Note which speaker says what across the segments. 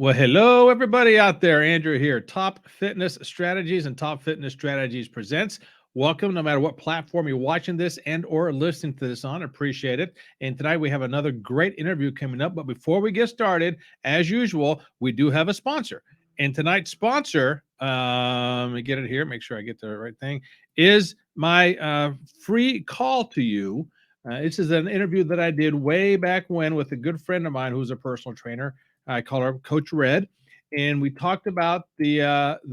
Speaker 1: Well, hello, everybody out there. Andrew here. Top Fitness Strategies and Top Fitness Strategies presents. Welcome, no matter what platform you're watching this and or listening to this on. Appreciate it. And tonight we have another great interview coming up. But before we get started, as usual, we do have a sponsor. And tonight's sponsor, let me get it here, make sure I get the right thing, is my free call to you. This is an interview that I did way back when with a good friend of mine who's a personal trainer. I call her Coach Red, and we talked about Okay, let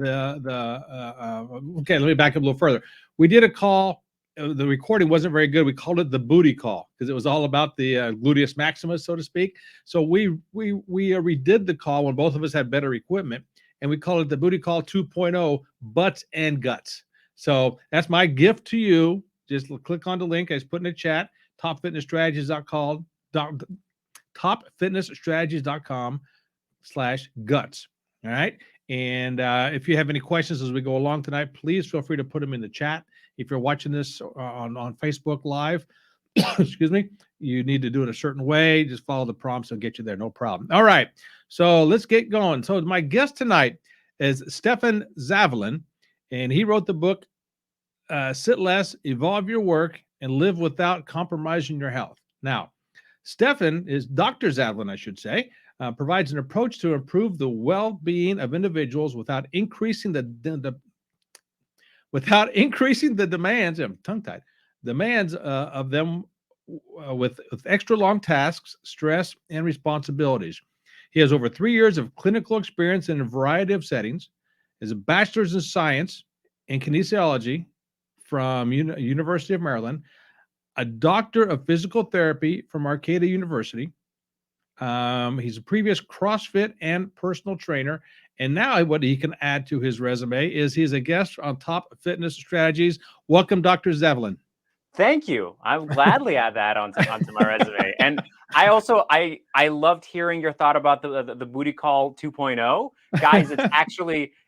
Speaker 1: me back up a little further. We did a call. The recording wasn't very good. We called it the booty call because it was all about the gluteus maximus, so to speak. So we redid the call when both of us had better equipment, and we called it the booty call 2.0, butts and guts. So that's my gift to you. Just click on the link I just put in the chat. Topfitnessstrategies.com topfitnessstrategies.com/guts. All right. And if you have any questions as we go along tonight, please feel free to put them in the chat. If you're watching this on Facebook Live, excuse me, you need to do it a certain way. Just follow the prompts. I'll get you there. No problem. All right. So let's get going. So my guest tonight is Stefan Zavalin, and he wrote the book, Sit Less, Evolve Your Work, and Live Without Compromising Your Health. Now, Stefan is Dr. Zavalin, I should say, provides an approach to improve the well-being of individuals without increasing the demands. I'm tongue-tied. Demands of them with extra long tasks, stress, and responsibilities. He has over 3 years of clinical experience in a variety of settings. Is a bachelor's in science and kinesiology from University of Maryland, a doctor of physical therapy from Arcadia University. He's a previous CrossFit and personal trainer. And now what he can add to his resume is he's a guest on Top Fitness Strategies. Welcome, Dr. Zavalin.
Speaker 2: Thank you. I will gladly add that onto my resume. And I also I loved hearing your thought about the booty call 2.0. Guys,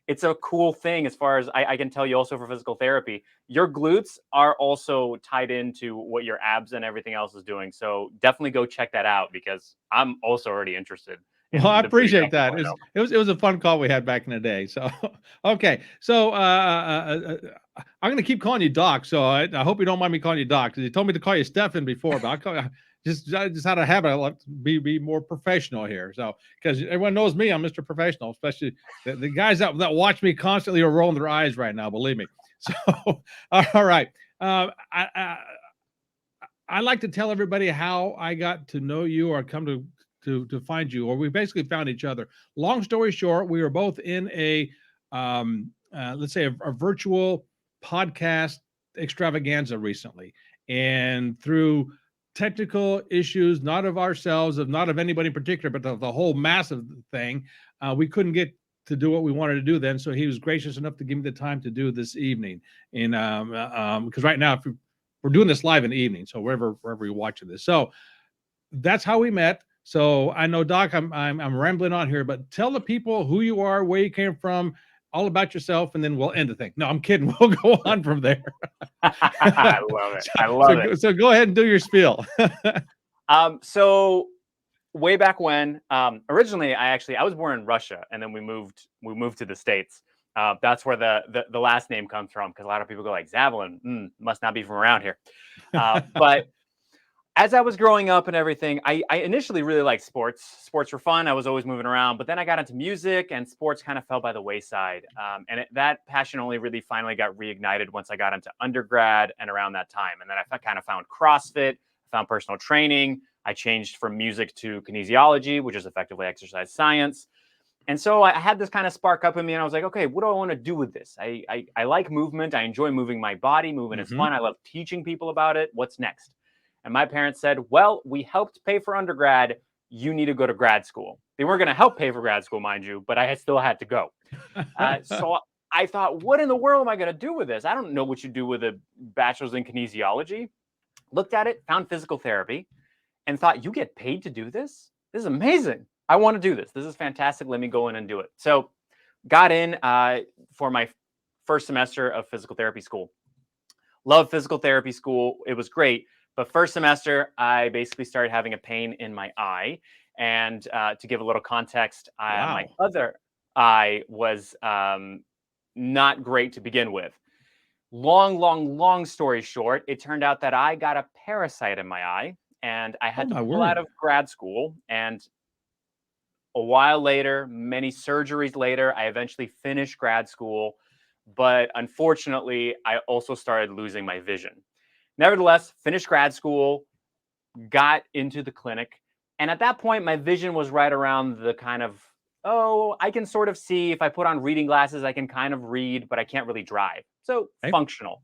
Speaker 2: it's a cool thing as far as I can tell you also for physical therapy. Your glutes are also tied into what your abs and everything else is doing. So definitely go check that out because I'm also already interested.
Speaker 1: Well, I appreciate that. It was a fun call we had back in the day. So, okay. So I'm going to keep calling you Doc. So I hope you don't mind me calling you Doc because you told me to call you Stefan before, but I just had a habit. I like to be more professional here. So because everyone knows me, I'm Mr. Professional, especially the guys that watch me constantly are rolling their eyes right now. Believe me. So, all right. I like to tell everybody how I got to know you or come to find you, or we basically found each other. Long story short, we were both in a let's say a virtual podcast extravaganza recently, and through technical issues, not of ourselves, not of anybody in particular, but the whole massive thing, we couldn't get to do what we wanted to do then. So he was gracious enough to give me the time to do this evening. And because right now, we're doing this live in the evening, so wherever you're watching this, so that's how we met. So I know, Doc, I'm rambling on here, but tell the people who you are, where you came from, all about yourself, and then we'll end the thing. No, I'm kidding. We'll go on from there.
Speaker 2: I love it. I love it.
Speaker 1: So go ahead and do your spiel.
Speaker 2: So way back when, originally I was born in Russia, and then we moved to the States. That's where the last name comes from, because a lot of people go like, Zavalin, must not be from around here. But as I was growing up and everything, I initially really liked sports. Sports were fun. I was always moving around. But then I got into music, and sports kind of fell by the wayside. That passion only really finally got reignited once I got into undergrad and around that time. And then I kind of found CrossFit, found personal training. I changed from music to kinesiology, which is effectively exercise science. And so I had this kind of spark up in me, and I was like, okay, what do I want to do with this? I like movement. I enjoy moving my body. Movement is fun. I love teaching people about it. What's next? And my parents said, well, we helped pay for undergrad. You need to go to grad school. They weren't going to help pay for grad school, mind you, but I still had to go. So I thought, what in the world am I going to do with this? I don't know what you do with a bachelor's in kinesiology. Looked at it, found physical therapy, and thought, you get paid to do this? This is amazing. I want to do this. This is fantastic. Let me go in and do it. So got in for my first semester of physical therapy school. Loved physical therapy school. It was great. But first semester, I basically started having a pain in my eye. And to give a little context, my
Speaker 1: Wow.
Speaker 2: other eye was not great to begin with. Long story short, it turned out that I got a parasite in my eye, and I
Speaker 1: Oh
Speaker 2: had to
Speaker 1: my
Speaker 2: pull out
Speaker 1: word.
Speaker 2: of grad school. And a while later, many surgeries later, I eventually finished grad school. But unfortunately, I also started losing my vision. Nevertheless, finished grad school, got into the clinic. And at that point, my vision was right around the kind of, oh, I can sort of see. If I put on reading glasses, I can kind of read, but I can't really drive. So
Speaker 1: Okay.
Speaker 2: functional.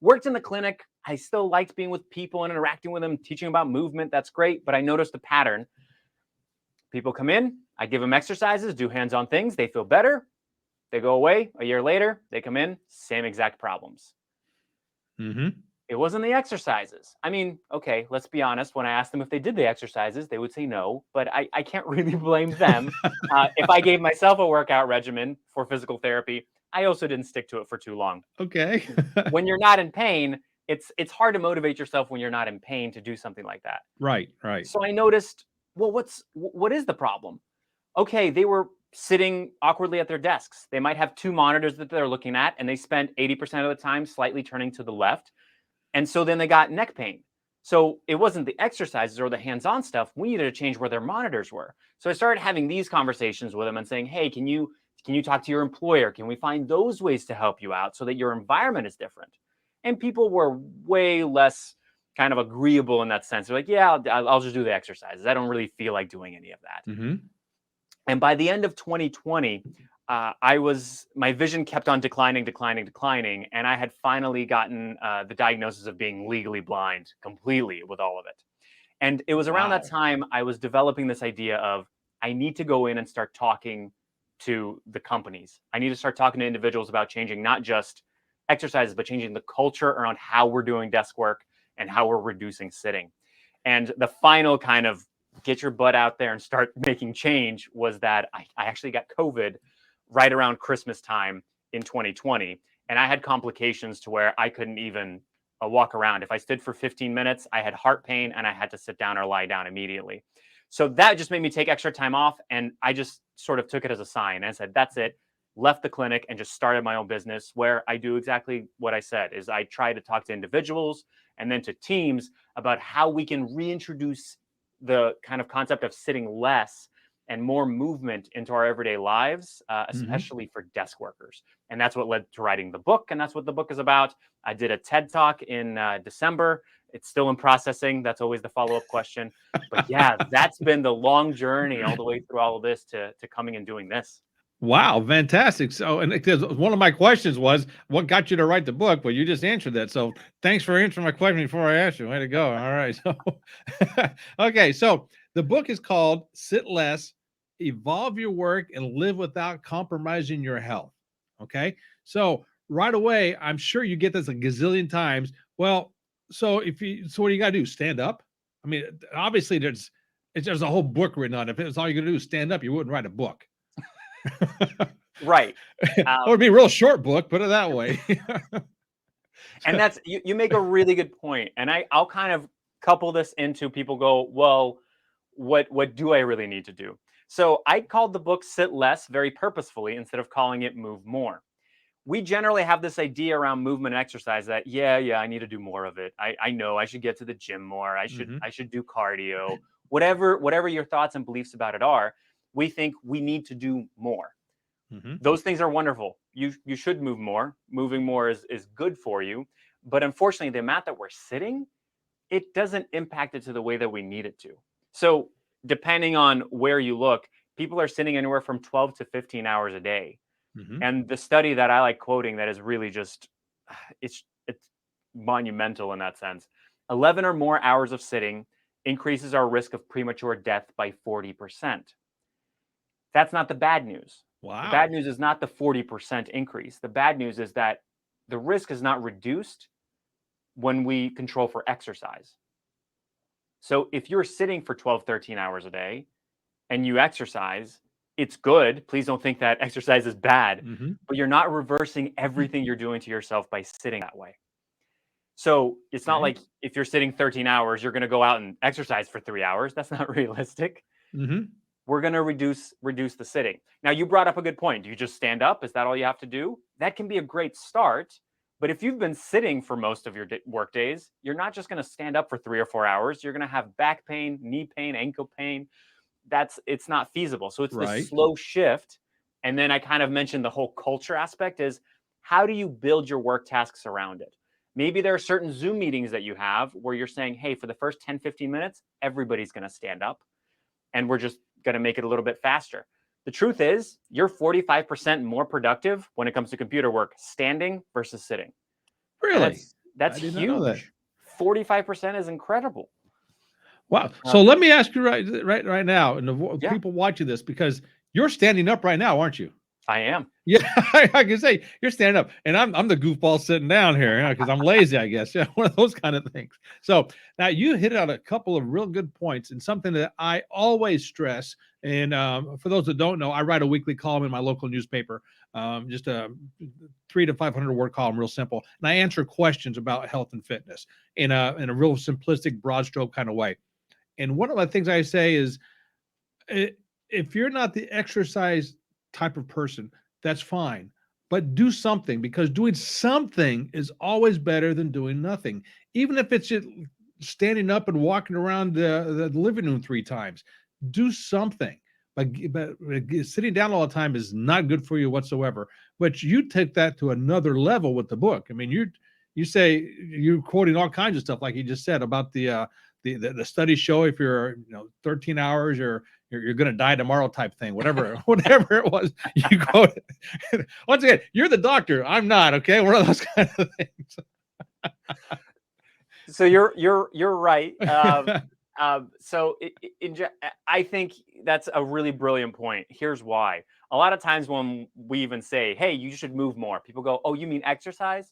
Speaker 2: Worked in the clinic. I still liked being with people and interacting with them, teaching about movement. That's great. But I noticed a pattern. People come in, I give them exercises, do hands-on things. They feel better. They go away. A year later, they come in, same exact problems.
Speaker 1: Mm-hmm.
Speaker 2: It wasn't the exercises. I mean, okay, let's be honest. When I asked them if they did the exercises, they would say no, but I can't really blame them. If I gave myself a workout regimen for physical therapy, I also didn't stick to it for too long.
Speaker 1: Okay.
Speaker 2: When you're not in pain, it's hard to motivate yourself when you're not in pain to do something like that.
Speaker 1: Right. Right.
Speaker 2: So I noticed, well, what is the problem? Okay, they were sitting awkwardly at their desks. They might have two monitors that they're looking at, and they spent 80% of the time slightly turning to the left. And so then they got neck pain. So it wasn't the exercises or the hands-on stuff. We needed to change where their monitors were. So I started having these conversations with them and saying, hey, can you talk to your employer? Can we find those ways to help you out so that your environment is different? And people were way less kind of agreeable in that sense. They're like, yeah, I'll just do the exercises. I don't really feel like doing any of that.
Speaker 1: Mm-hmm.
Speaker 2: And by the end of 2020, my vision kept on declining, and I had finally gotten the diagnosis of being legally blind completely with all of it. And it was around that
Speaker 1: Wow.
Speaker 2: time I was developing this idea of I need to go in and start talking to the companies. I need to start talking to individuals about changing not just exercises, but changing the culture around how we're doing desk work and how we're reducing sitting. And the final kind of get your butt out there and start making change was that I actually got COVID right around Christmas time in 2020. And I had complications to where I couldn't even walk around. If I stood for 15 minutes, I had heart pain and I had to sit down or lie down immediately. So that just made me take extra time off. And I just sort of took it as a sign and said, that's it. Left the clinic and just started my own business where I do exactly what I said is I try to talk to individuals and then to teams about how we can reintroduce the kind of concept of sitting less and more movement into our everyday lives,
Speaker 1: Mm-hmm.
Speaker 2: especially for desk workers. And that's what led to writing the book. And that's what the book is about. I did a TED Talk in December. It's still in processing. That's always the follow-up question. But yeah, that's been the long journey all the way through all of this to coming and doing this.
Speaker 1: Wow, fantastic. So, and because one of my questions was, what got you to write the book? Well, you just answered that. So, thanks for answering my question before I asked you. Way to go. All right. So, okay. So, the book is called Sit Less, Evolve Your Work, and Live Without Compromising Your Health. Okay. So, right away, I'm sure you get this a gazillion times. Well, so what do you got to do? Stand up? I mean, obviously, there's a whole book written on it. If it was all you going to do is stand up, you wouldn't write a book.
Speaker 2: Right.
Speaker 1: Or it'd be a real short book, put it that way.
Speaker 2: And that's you make a really good point. And I'll kind of couple this into people go, well, what do I really need to do? So I called the book Sit Less very purposefully instead of calling it Move More. We generally have this idea around movement and exercise that yeah, I need to do more of it. I know I should get to the gym more.
Speaker 1: Mhm,
Speaker 2: I should do cardio. Whatever your thoughts and beliefs about it are, we think we need to do more.
Speaker 1: mhm,
Speaker 2: Those things are wonderful. You should move more. Moving more is good for you. But unfortunately, the amount that we're sitting, it doesn't impact it to the way that we need it to. So depending on where you look, people are sitting anywhere from 12 to 15 hours a day.
Speaker 1: mhm.
Speaker 2: And the study that I like quoting that is really just it's monumental in that sense. 11 or more hours of sitting increases our risk of premature death by 40%. That's not the bad news. The bad
Speaker 1: Wow.
Speaker 2: news is not the 40% increase. The bad news is that the risk is not reduced when we control for exercise. So if you're sitting for 12, 13 hours a day and you exercise, it's good. Please don't think that exercise is bad,
Speaker 1: Mhm.
Speaker 2: but you're not reversing everything you're doing to yourself by sitting that way. So it's not
Speaker 1: Okay.
Speaker 2: like if you're sitting 13 hours, you're going to go out and exercise for 3 hours. That's not realistic. we're going to reduce the sitting. Now, you brought up a good point. Do you just stand up? Is that all you have to do? That can be a great start. But if you've been sitting for most of your work days, you're not just going to stand up for 3 or 4 hours. You're going to have back pain, knee pain, ankle pain. It's not feasible. So it's this slow shift. And then I kind of mentioned the whole culture aspect is, how do you build your work tasks around it? Maybe there are certain Zoom meetings that you have where you're saying, hey, for the first 10, 15 minutes, everybody's going to stand up and we're just going to make it a little bit faster. The truth is, you're 45% more productive when it comes to computer work standing versus sitting.
Speaker 1: Really?
Speaker 2: That's huge. 45% is incredible.
Speaker 1: Wow. So let me ask you right now, and the people watching this, because you're standing up right now, aren't you?
Speaker 2: I am.
Speaker 1: Yeah, I can say you're standing up, and I'm the goofball sitting down here because I'm lazy, I guess. Yeah, one of those kind of things. So now you hit on a couple of real good points, and something that I always stress. And for those that don't know, I write a weekly column in my local newspaper, just a 300 to 500 word column, real simple, and I answer questions about health and fitness in a real simplistic, broad stroke kind of way. And one of the things I say is, if you're not the exercise type of person, that's fine, but do something, because doing something is always better than doing nothing. Even if it's just standing up and walking around the living room 3 times, do something. But sitting down all the time is not good for you whatsoever. But you take that to another level with the book. I mean, you say you're quoting all kinds of stuff, like you just said about the studies show if you're 13 hours you're going to die tomorrow type thing, whatever it was. You go once again, you're the doctor, I'm not, okay? One of those kind of things.
Speaker 2: So you're right. So I think that's a really brilliant point. Here's why. A lot of times when we even say, hey, you should move more, people go, oh, you mean exercise?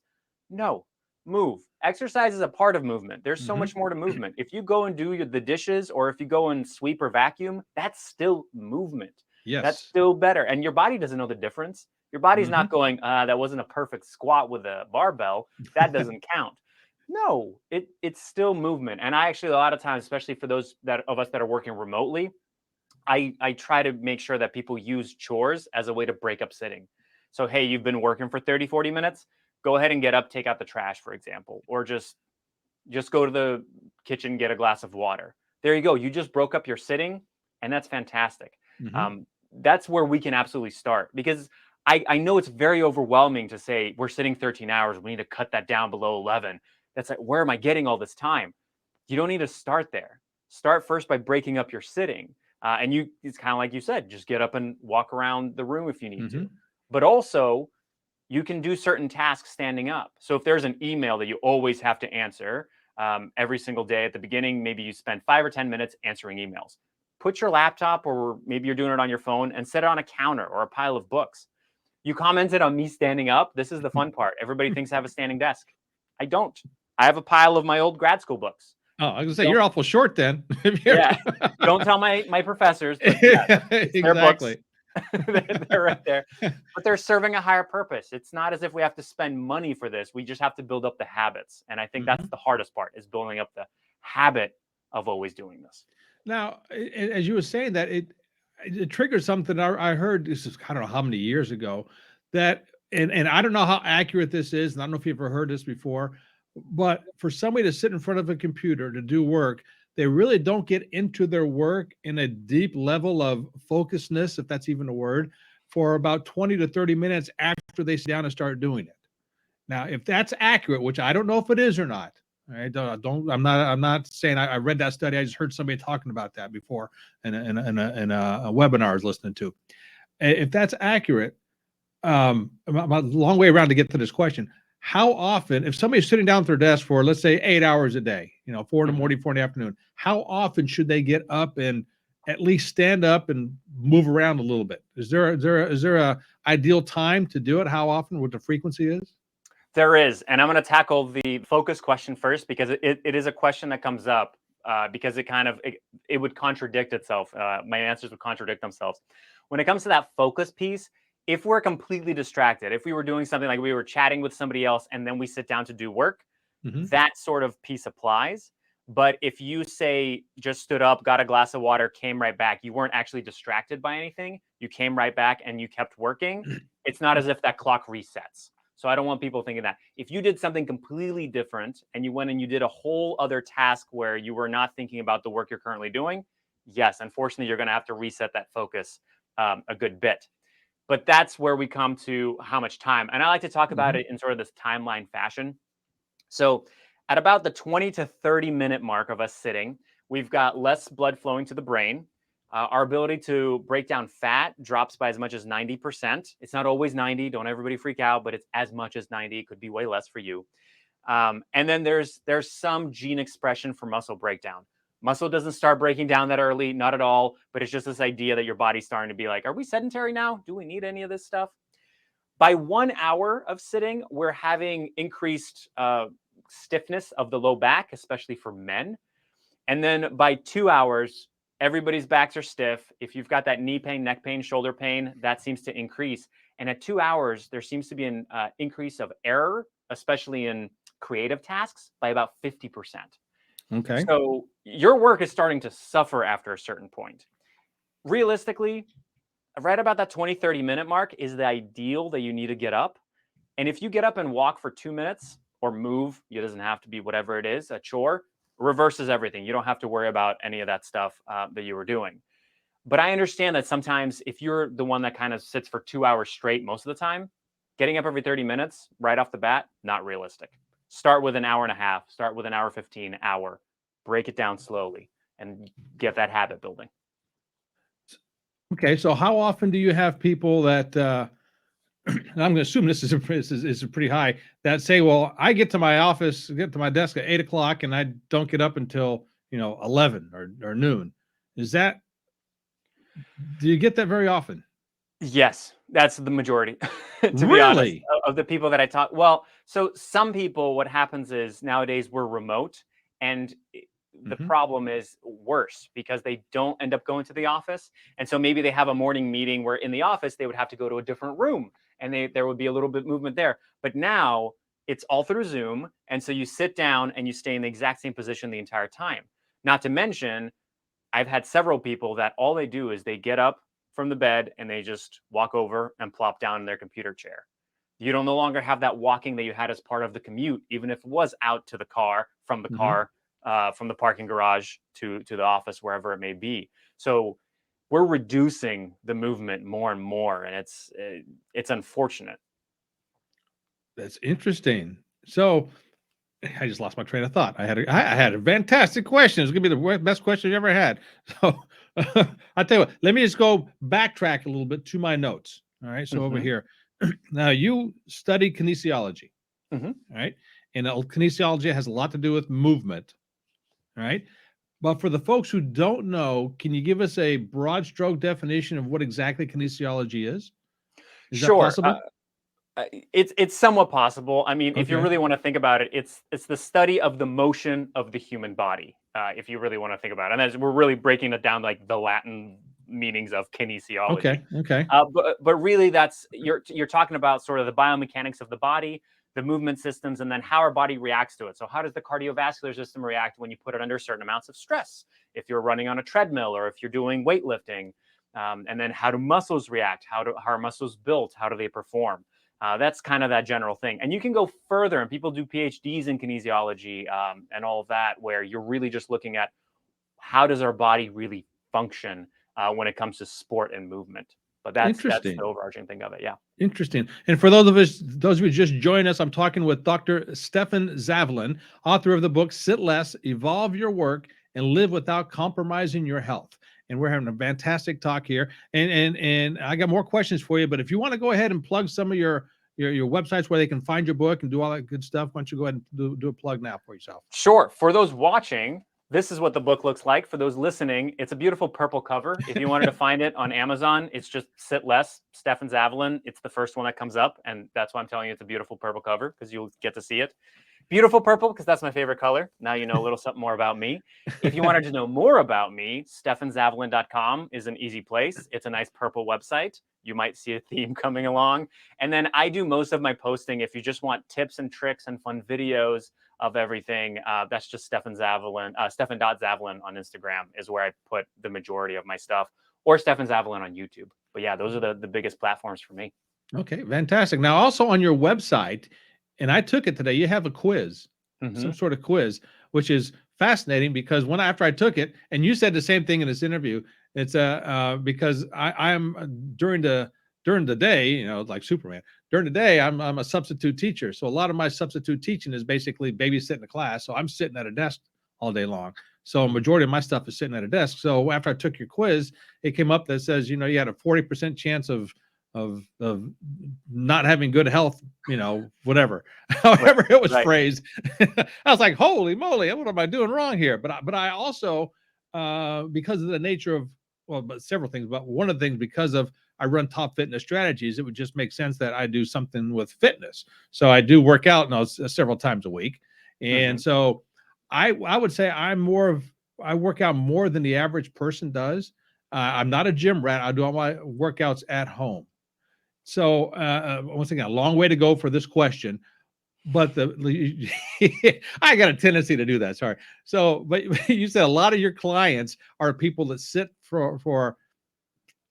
Speaker 2: No. Move. Exercise is a part of movement. There's so much more to movement. If you go and do the dishes, or if you go and sweep or vacuum, that's still movement.
Speaker 1: Yes.
Speaker 2: That's still better. And your body doesn't know the difference. Your body's not going, that wasn't a perfect squat with a barbell. That doesn't count. No, it's still movement. And I actually, a lot of times, especially for those of us that are working remotely, I try to make sure that people use chores as a way to break up sitting. So, hey, you've been working for 30, 40 minutes. Go ahead and get up, take out the trash, for example, or just go to the kitchen, get a glass of water. There you go. You just broke up your sitting, and that's fantastic. That's where we can absolutely start, because I know it's very overwhelming to say we're sitting 13 hours. We need to cut that down below 11. That's like, where am I getting all this time? You don't need to start there. Start first by breaking up your sitting. And it's kind of like you said, just get up and walk around the room if you need to. But also, you can do certain tasks standing up. So if there's an email that you always have to answer every single day at the beginning, maybe you spend 5 or 10 minutes answering emails. Put your laptop, or maybe you're doing it on your phone, and set it on a counter or a pile of books. You commented on me standing up. This is the fun part. Everybody thinks I have a standing desk. I don't. I have a pile of my old grad school books.
Speaker 1: Oh, I was gonna say, you're awful short then.
Speaker 2: Yeah. Don't tell my professors. But yeah,
Speaker 1: exactly.
Speaker 2: They're right there. But they're serving a higher purpose. It's not as if we have to spend money for this. We just have to build up the habits. And I think that's the hardest part, is building up the habit of always doing this.
Speaker 1: Now, as you were saying that, it triggered something I heard. This is, I don't know how many years ago, that, and I don't know how accurate this is, and I don't know if you've ever heard this before, but for somebody to sit in front of a computer to do work, they really don't get into their work in a deep level of focusedness, if that's even a word, for about 20 to 30 minutes after they sit down and start doing it. Now, if that's accurate, which I don't know if it is or not, right? I'm not saying I read that study. I just heard somebody talking about that before in a webinar I was listening to. If that's accurate, a long way around to get to this question. How often, if somebody's sitting down at their desk for, let's say, 8 hours a day, 4 in the morning, 4 in the afternoon, how often should they get up and at least stand up and move around a little bit? Is there a ideal time to do it? How often, what the frequency is?
Speaker 2: There is. And I'm going to tackle the focus question first, because it is a question that comes up because it would contradict itself. My answers would contradict themselves. When it comes to that focus piece, if we're completely distracted, if we were doing something like we were chatting with somebody else and then we sit down to do work, that sort of piece applies. But if you say just stood up, got a glass of water, came right back, you weren't actually distracted by anything, you came right back and you kept working, it's not as if that clock resets. So I don't want people thinking that. If you did something completely different and you went and you did a whole other task where you were not thinking about the work you're currently doing, yes, unfortunately, you're going to have to reset that focus a good bit. But that's where we come to how much time. And I like to talk about it in sort of this timeline fashion. So at about the 20 to 30 minute mark of us sitting, we've got less blood flowing to the brain. Our ability to break down fat drops by as much as 90%. It's not always 90. Don't everybody freak out, but it's as much as 90. It could be way less for you. And then there's some gene expression for muscle breakdown. Muscle doesn't start breaking down that early, not at all. But it's just this idea that your body's starting to be like, are we sedentary now? Do we need any of this stuff? By 1 hour of sitting, we're having increased stiffness of the low back, especially for men. And then by 2 hours, everybody's backs are stiff. If you've got that knee pain, neck pain, shoulder pain, that seems to increase. And at 2 hours, there seems to be an increase of error, especially in creative tasks, by about 50%.
Speaker 1: Okay.
Speaker 2: So your work is starting to suffer after a certain point. Realistically, right about that 20, 30 minute mark is the ideal that you need to get up. And if you get up and walk for 2 minutes or move, it doesn't have to be whatever it is, a chore, reverses everything. You don't have to worry about any of that stuff that you were doing. But I understand that sometimes if you're the one that kind of sits for 2 hours straight most of the time, getting up every 30 minutes right off the bat, not realistic. Start with an hour and a half, start with an hour 15, hour, break it down slowly and get that habit building.
Speaker 1: Okay, so how often do you have people that, and I'm going to assume this is pretty high, that say, well, I get to my office, get to my desk at 8 o'clock and I don't get up until, 11 or noon. Do you get that very often?
Speaker 2: Yes, that's the majority, to be honest,
Speaker 1: Really?
Speaker 2: of the people that I talk. Well, so some people, what happens is nowadays we're remote, and the
Speaker 1: Mhm.
Speaker 2: problem is worse because they don't end up going to the office, and so maybe they have a morning meeting where in the office they would have to go to a different room, and there would be a little bit movement there. But now it's all through Zoom, and so you sit down and you stay in the exact same position the entire time. Not to mention, I've had several people that all they do is they get up from the bed and they just walk over and plop down in their computer chair. You don't no longer have that walking that you had as part of the commute, even if it was out to the car, from the
Speaker 1: Mhm.
Speaker 2: car, from the parking garage to the office, wherever it may be. So we're reducing the movement more and more, and it's unfortunate.
Speaker 1: That's interesting. So I just lost my train of thought. I had a fantastic question. It's gonna be the best question you ever had. So I'll tell you what. Let me just go backtrack a little bit to my notes. All right. So over
Speaker 2: Hmm.
Speaker 1: here, now you study kinesiology.
Speaker 2: Hmm.
Speaker 1: All right, and kinesiology has a lot to do with movement. All right, but for the folks who don't know, can you give us a broad stroke definition of what exactly kinesiology is? Is that
Speaker 2: Sure.
Speaker 1: possible?
Speaker 2: It's somewhat possible. I mean, if you
Speaker 1: Okay.
Speaker 2: really want to think about it, it's the study of the motion of the human body. If you really want to think about it, and as we're really breaking it down, like the Latin meanings of kinesiology.
Speaker 1: Okay. Okay.
Speaker 2: But really, that's you're talking about sort of the biomechanics of the body, the movement systems, and then how our body reacts to it. So how does the cardiovascular system react when you put it under certain amounts of stress? If you're running on a treadmill or if you're doing weightlifting, and then how do muscles react? How are muscles built? How do they perform? That's kind of that general thing. And you can go further, and people do PhDs in kinesiology and all of that, where you're really just looking at how does our body really function when it comes to sport and movement. But that's the
Speaker 1: Interesting.
Speaker 2: overarching thing of it. Yeah.
Speaker 1: Interesting. And for those of you just join us, I'm talking with Dr. Stefan Zavalin, author of the book Sit Less, Evolve Your Work, and Live Without Compromising Your Health. And we're having a fantastic talk here. And I got more questions for you, but if you want to go ahead and plug some of your websites where they can find your book and do all that good stuff, why don't you go ahead and do a plug now for yourself?
Speaker 2: Sure. For those watching, this is what the book looks like. For those listening, it's a beautiful purple cover. If you wanted to find it on Amazon, it's just Sit Less, Stefan Zavalin. It's the first one that comes up. And that's why I'm telling you it's a beautiful purple cover, because you'll get to see it. Beautiful purple, because that's my favorite color. Now you know a little something more about me. If you wanted to know more about me, stefanzavalin.com is an easy place. It's a nice purple website. You might see a theme coming along. And then I do most of my posting. If you just want tips and tricks and fun videos of everything. That's just Stefan Zavalin, Stefan.Zavalin on Instagram is where I put the majority of my stuff, or Stefan Zavalin on YouTube. But yeah, those are the biggest platforms for me.
Speaker 1: Okay, fantastic. Now, also on your website, and I took it today, you have a quiz, some sort of quiz, which is fascinating because after I took it, and you said the same thing in this interview, it's because I'm during the day, you know, like Superman. During the day, I'm a substitute teacher, so a lot of my substitute teaching is basically babysitting the class. So I'm sitting at a desk all day long. So a majority of my stuff is sitting at a desk. So after I took your quiz, it came up that says, you know, you had a 40% chance of not having good health, you know, whatever, however it was phrased. I was like, holy moly, what am I doing wrong here? But I also, because of the nature of, well, but several things, but one of the things, because of I run Top Fitness Strategies, it would just make sense that I do something with fitness. So I do work out now several times a week. And so I would say I work out more than the average person does. I'm not a gym rat. I do all my workouts at home. So once again, a long way to go for this question, but I got a tendency to do that. Sorry. So, but you said a lot of your clients are people that sit for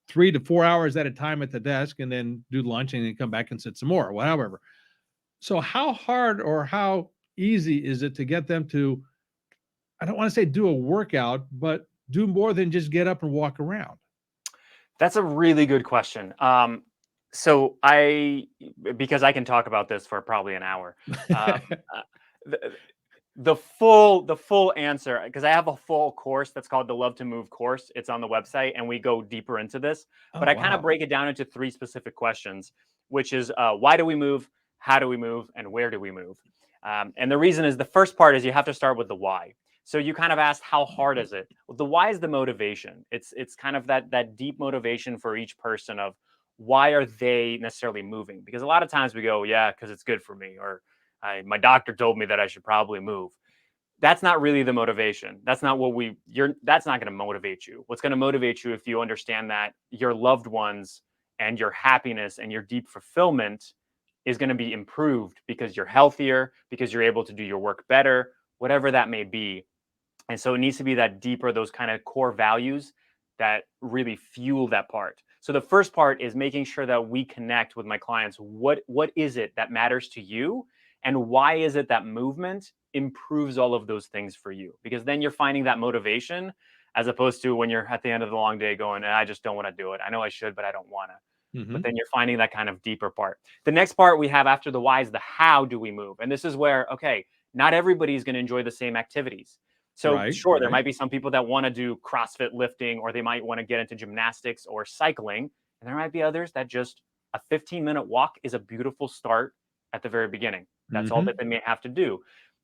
Speaker 1: 3 to 4 hours at a time at the desk and then do lunch and then come back and sit some more, whatever. So how hard or how easy is it to get them to, I don't want to say do a workout, but do more than just get up and walk around?
Speaker 2: That's a really good question. So because I can talk about this for probably an hour. The full answer, because I have a full course that's called the Love to Move course. It's on the website, and we go deeper into this. But I kind of break it down into 3 specific questions, which is why do we move, how do we move, and where do we move? And the reason is, the first part is you have to start with the why. So you kind of asked, how hard is it? Well, the why is the motivation. It's kind of that deep motivation for each person of why are they necessarily moving? Because a lot of times we go, yeah, because it's good for me, or my doctor told me that I should probably move. That's not really the motivation. That's not that's not going to motivate you. What's going to motivate you, if you understand that your loved ones and your happiness and your deep fulfillment is going to be improved because you're healthier, because you're able to do your work better, whatever that may be. And so it needs to be that deeper, those kind of core values that really fuel that part. So the first part is making sure that we connect with my clients. What is it that matters to you? And why is it that movement improves all of those things for you? Because then you're finding that motivation, as opposed to when you're at the end of the long day going, I just don't want to do it. I know I should, but I don't want to. But then you're finding that kind of deeper part. The next part we have after the why is the how do we move? And this is where, okay, not everybody's going to enjoy the same activities. So sure, there might be some people that want to do CrossFit lifting, or they might want to get into gymnastics or cycling. And there might be others that just a 15-minute walk is a beautiful start at the very beginning. That's all that they may have to do.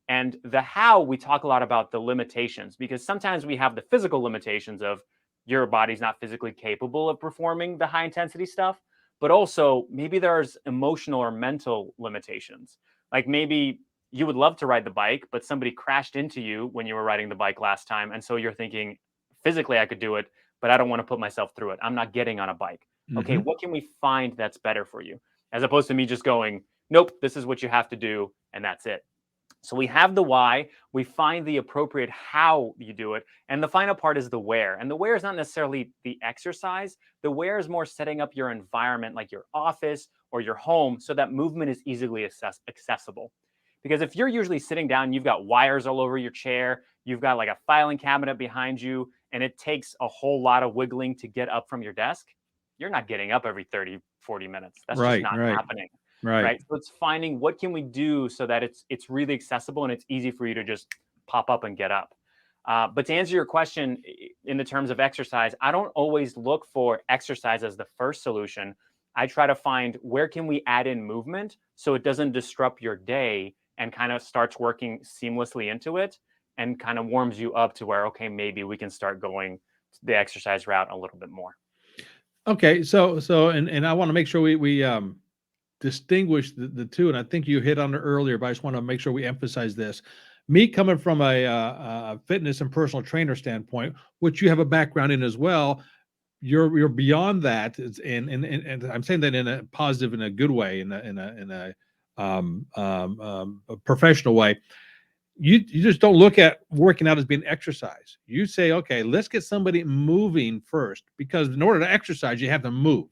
Speaker 2: And the how, we talk a lot about the limitations, because sometimes we have the physical limitations of your body's not physically capable of performing the high intensity stuff, but also maybe there's emotional or mental limitations. Like maybe you would love to ride the bike, but somebody crashed into you when you were riding the bike last time. And so you're thinking, physically, I could do it, but I don't want to put myself through it. I'm not getting on a bike. Okay, what can we find that's better for you? As opposed to me just going, nope, this is what you have to do, and that's it. So we have the why, we find the appropriate how you do it, and the final part is the where. And the where is not necessarily the exercise. The where is more setting up your environment, like your office or your home, so that movement is easily accessible. Because if you're usually sitting down, you've got wires all over your chair, you've got like a filing cabinet behind you, and it takes a whole lot of wiggling to get up from your desk, you're not getting up every 30, 40 minutes. That's just not happening. Right. So it's finding what can we do so that it's really accessible and it's easy for you to just pop up and get up. But to answer your question in the terms of exercise, I don't always look for exercise as the first solution. I try to find where can we add in movement so it doesn't disrupt your day and kind of starts working seamlessly into it and kind of warms you up to where, okay, maybe we can start going the exercise route a little bit more.
Speaker 1: Okay. So I want to make sure we distinguish the two, and I think you hit on it earlier, but I just want to make sure we emphasize this. Me coming from a fitness and personal trainer standpoint, which you have a background in as well, you're beyond that, and I'm saying that in a positive, in a good way, in a professional way. you just don't look at working out as being exercise. You say, okay, let's get somebody moving first, because in order to exercise, you have to move.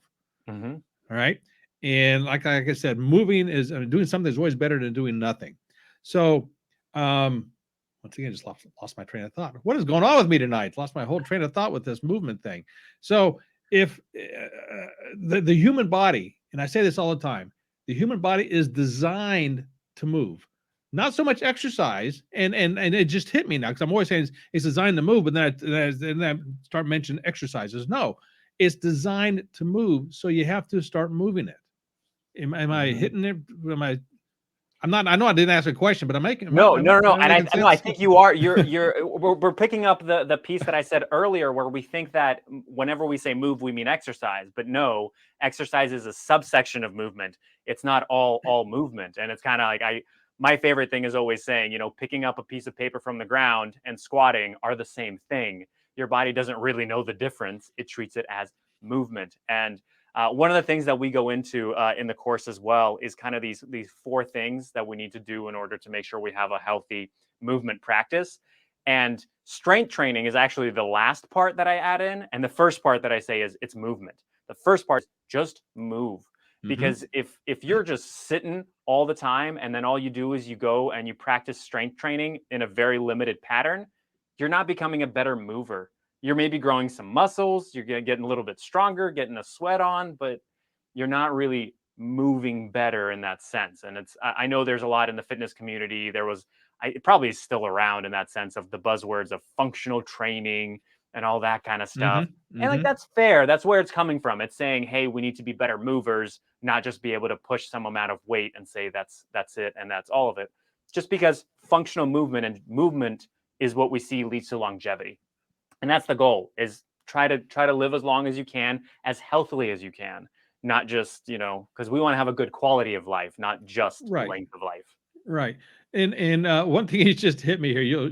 Speaker 2: Mm-hmm.
Speaker 1: All right. And like I said, moving is doing something is always better than doing nothing. So, once again, just lost my train of thought. What is going on with me tonight? Lost my whole train of thought with this movement thing. So, if the human body, and I say this all the time, the human body is designed to move, not so much exercise. And it just hit me now, because I'm always saying it's designed to move, but then I start mentioning exercises. No, it's designed to move, so you have to start moving it. Am I hitting it? I'm not. I know I didn't ask a question, but I'm making.
Speaker 2: No.
Speaker 1: Am
Speaker 2: And
Speaker 1: making
Speaker 2: I
Speaker 1: sense?
Speaker 2: think you are. We're picking up the piece that I said earlier, where we think that whenever we say move, we mean exercise. But no, exercise is a subsection of movement. It's not all movement. And it's kind of like my favorite thing is always saying, picking up a piece of paper from the ground and squatting are the same thing. Your body doesn't really know the difference. It treats it as movement. And one of the things that we go into in the course as well is kind of these 4 things that we need to do in order to make sure we have a healthy movement practice. And strength training is actually the last part that I add in. And the first part that I say is it's movement. The first part is just move. Because if you're just sitting all the time and then all you do is you go and you practice strength training in a very limited pattern, you're not becoming a better mover. You're maybe growing some muscles, you're getting a little bit stronger, getting a sweat on, but you're not really moving better in that sense. And I know there's a lot in the fitness community. It probably is still around in that sense of the buzzwords of functional training and all that kind of stuff. And like, that's fair. That's where it's coming from. It's saying, hey, we need to be better movers, not just be able to push some amount of weight and say that's it and that's all of it. Just because functional movement and movement is what we see leads to longevity. And that's the goal, is try to live as long as you can, as healthily as you can, not just, because we want to have a good quality of life, not just length of life.
Speaker 1: Right. And one thing you just hit me here.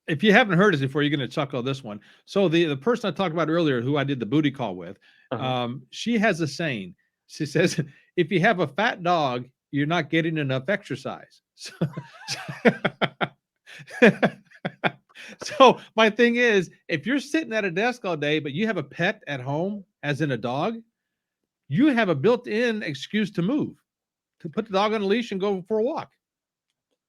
Speaker 1: If you haven't heard this before, you're going to chuckle this one. So the person I talked about earlier, who I did the booty call with, she has a saying. She says, if you have a fat dog, you're not getting enough exercise. So my thing is, if you're sitting at a desk all day, but you have a pet at home, as in a dog, you have a built-in excuse to move, to put the dog on a leash and go for a walk.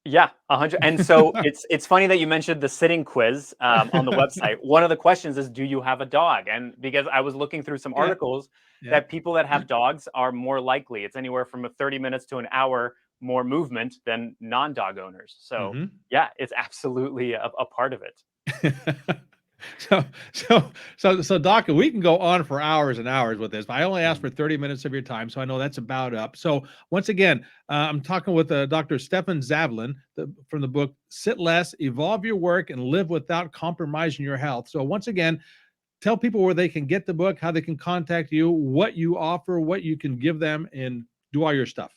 Speaker 2: Yeah, 100. And so it's funny that you mentioned the sitting quiz on the website. One of the questions is, do you have a dog? And because I was looking through some articles that people that have dogs are more likely. It's anywhere from 30 minutes to an hour more movement than non-dog owners. So yeah, it's absolutely a part of it.
Speaker 1: So, Doc, we can go on for hours and hours with this, but I only asked for 30 minutes of your time, so I know that's about up. So, once again, I'm talking with Dr. Stefan Zavalin from the book "Sit Less, Evolve Your Work, and Live Without Compromising Your Health." So, once again, tell people where they can get the book, how they can contact you, what you offer, what you can give them, and do all your stuff.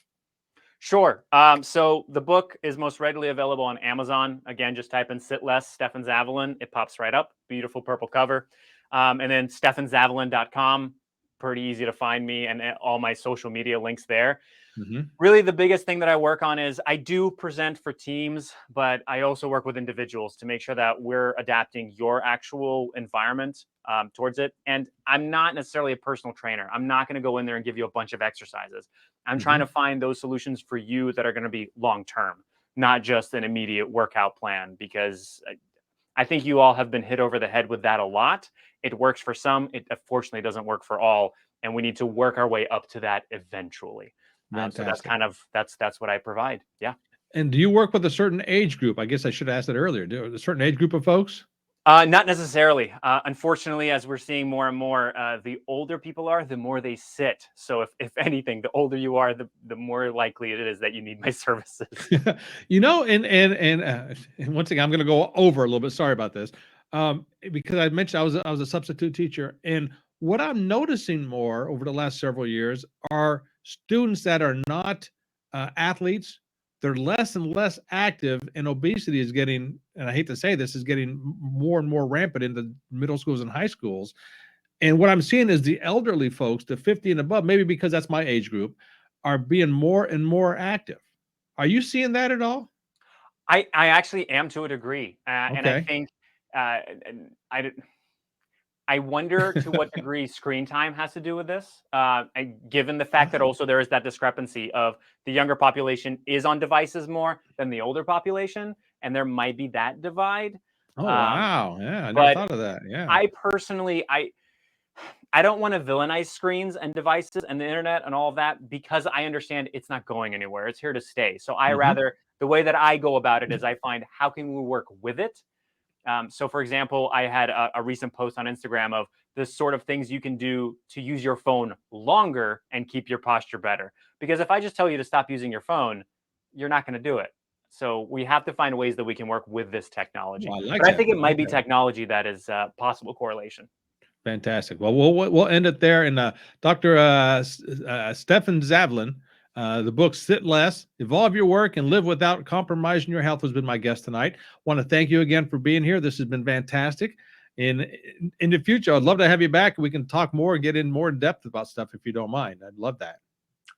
Speaker 2: Sure. So the book is most readily available on Amazon. Again, just type in "Sit Less, Stefan Zavalin." It pops right up. Beautiful purple cover. And then stefanzavalin.com. Pretty easy to find me, and all my social media links there. Really, the biggest thing that I work on is I do present for teams, but I also work with individuals to make sure that we're adapting your actual environment towards it. And I'm not necessarily a personal trainer. I'm not going to go in there and give you a bunch of exercises. I'm trying to find those solutions for you that are going to be long-term, not just an immediate workout plan, because I think you all have been hit over the head with that a lot. It works for some. It unfortunately doesn't work for all. And we need to work our way up to that eventually. So that's kind of, that's what I provide. Yeah.
Speaker 1: And do you work with a certain age group? I guess I should have asked that earlier. Do a certain age group of folks?
Speaker 2: Not necessarily. Unfortunately, as we're seeing more and more, the older people are, the more they sit. So if anything, the older you are, the more likely it is that you need my services.
Speaker 1: And once again, I'm going to go over a little bit. Sorry about this. Because I mentioned I was a substitute teacher, and what I'm noticing more over the last several years are students that are not athletes. They're less and less active, and obesity is getting, and I hate to say this, is getting more and more rampant in the middle schools and high schools. And what I'm seeing is the elderly folks, the 50 and above, maybe because that's my age group, are being more and more active. Are you seeing that at all?
Speaker 2: I actually am to a degree, and I
Speaker 1: Okay.
Speaker 2: think and I wonder to what degree screen time has to do with this, given the fact that also there is that discrepancy of the younger population is on devices more than the older population, and there might be that divide.
Speaker 1: Oh,
Speaker 2: Um,
Speaker 1: wow. Yeah, I never
Speaker 2: but
Speaker 1: thought of that. Yeah.
Speaker 2: I personally, I don't want to villainize screens and devices and the internet and all of that because I understand it's not going anywhere. It's here to stay. So I
Speaker 1: Mhm.
Speaker 2: rather the way that I go about it is I find how can we work with it. So, for example, I had a recent post on Instagram of the sort of things you can do to use your phone longer and keep your posture better. Because if I just tell you to stop using your phone, you're not going to do it. So we have to find ways that we can work with this
Speaker 1: Oh,
Speaker 2: technology.
Speaker 1: I like
Speaker 2: But I
Speaker 1: that.
Speaker 2: think it
Speaker 1: I like
Speaker 2: might be
Speaker 1: that.
Speaker 2: technology that is possible correlation.
Speaker 1: Fantastic. Well, we'll end it there. And Dr. Stefan Zavalin, the book "Sit Less: Evolve Your Work and Live Without Compromising Your Health" has been my guest tonight. Want to thank you again for being here. This has been fantastic. In the future, I'd love to have you back. We can talk more and get in more in depth about stuff if you don't mind. I'd love that.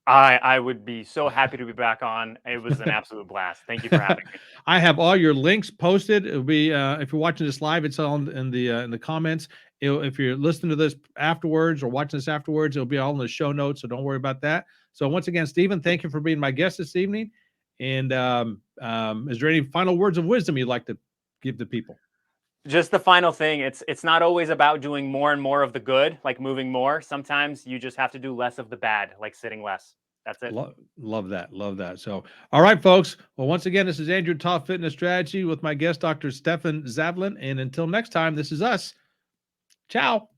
Speaker 2: I would be so happy to be back on. It was an absolute blast. Thank you for having me.
Speaker 1: I have all your links posted. It'll be if you're watching this live, it's on in the comments. If you're listening to this afterwards or watching this afterwards, it'll be all in the show notes. So don't worry about that. So once again, Stephen, thank you for being my guest this evening. And is there any final words of wisdom you'd like to give the people?
Speaker 2: Just the final thing, it's not always about doing more and more of the good, like moving more. Sometimes you just have to do less of the bad, like sitting less. That's it.
Speaker 1: Love that. Love that. So, all right, folks. Well, once again, this is Andrew Toff Fitness Strategy with my guest, Dr. Stefan Zavalin. And until next time, this is us. Ciao.